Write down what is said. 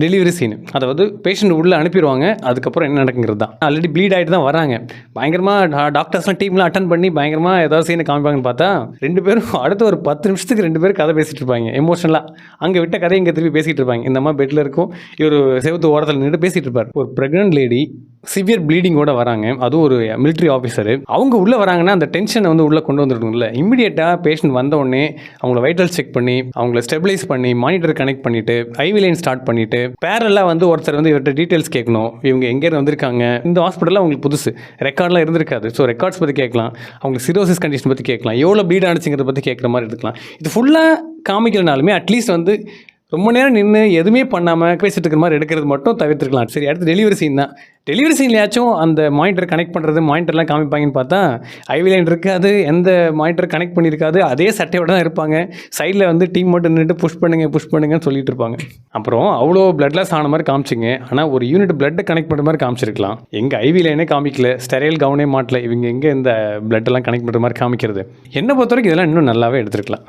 Delivery Seenu. அதாவது patient உள்ள அனுப்பிருவாங்க. அதுக்கப்புறம் என்ன நடக்குங்கிறது தான். ஆல்ரெடி ப்ளீட் ஆயிட்டு தான் வராங்க. பயங்கரமா டாக்டர்ஸ்லாம் டீம்லாம் அட்டெண்ட் பண்ணி பயங்கரமா ஏதாவது சீன காமிப்பாங்கன்னு பார்த்தா, 2 பேரும் அடுத்த ஒரு 10 நிமிஷத்துக்கு 2 பேரும் கதை பேசிட்டு இருப்பாங்க. எமோஷனலா. அங்க விட்ட கதைய இங்க திருப்பி பேசிட்டு இருப்பாங்க. இந்த அம்மா பெட்ல இருக்கும். இவரு செவுத்து ஓரத்துல நின்னுட்டு பேசிட்டு இருப்பாரு. ஒரு பிரெக்னன்ட் லேடி சிவியர் ப்ளீடிங்கோட வராங்க. அதுவும் ஒரு மிலிட்டரி ஆஃபீசரு. அவங்க உள்ள வராங்கன்னா, அந்த டென்ஷன வந்து உள்ள கொண்டு வந்துரணும்ல. இமிடியேட்டா பேஷண்ட் வந்த உடனே அவங்கள வைட்டல்ஸ் செக் பண்ணி, அவங்கள ஸ்டெபிலைஸ் பண்ணி, மானிட்டர் கனெக்ட் பண்ணிட்டு, ஐவி லைன் ஸ்டார்ட் பண்ணிட்டு, பேரலா வந்து ஒருத்தர் வந்து இவர்ட்ட டீடைல்ஸ் கேட்கணும். இவங்க எங்கேருந்து வந்திருக்காங்க. இந்த ஹாஸ்பிட்டல்ல அவங்களுக்கு புதுசு. ரெக்கார்ட்லாம் இருந்திருக்காது. ஸோ ரெக்கார்ட்ஸ் பத்தி கேட்கலாம். அவங்களுக்கு சிரோசிஸ் கண்டிஷன் பத்தி கேட்கலாம். எவ்வளோ ப்ளீட் ஆனுச்சுங்கிறத பத்தி கேட்குற மாதிரி இருக்கலாம். இது ஃபுல்லா காமிக்கலனாலுமே அட்லீஸ்ட் வந்து ரொம்ப நேரம் நின்று எதுவுமே பண்ணாமல் பேசிட்டு இருக்கிற மாதிரி எடுக்கிறது மட்டும் தவிர்த்துருக்கலாம். சரி, அடுத்து டெலிவரி சீன் தான். டெலிவரி சீன்லையாச்சும் அந்த மானிட்டர் கனெக்ட் பண்ணுறது, மானிட்டர்லாம் காமிப்பாங்கன்னு பார்த்தா ஐவி லைன் இருக்காது, எந்த மானிட்டர் கனெக்ட் பண்ணியிருக்காது, அதே சட்டையோட தான் இருப்பாங்க. சைடில் வந்து டீம் மட்டும் நின்றுட்டு புஷ் பண்ணுங்கன்னு சொல்லிட்டு இருப்பாங்க. அப்புறம் அவ்வளோ பிளட் லாஸ் ஆன மாதிரி காமிச்சிங்க. ஆனால் ஒரு யூனிட் பிளட்டை கனெக்ட் பண்ணுற மாதிரி காமிச்சிருக்கலாம். எங்கள் ஐவி லைனே காமிக்கல, ஸ்டெரைல் கவுனே மாட்டல, இவங்க எங்கே இந்த பிளட்டெல்லாம் கனெக்ட் பண்ணுற மாதிரி காமிக்கிறது. என்னை பொறுத்த வரைக்கும் இதெல்லாம் இன்னும் நல்லாவே எடுத்துருக்கலாம்.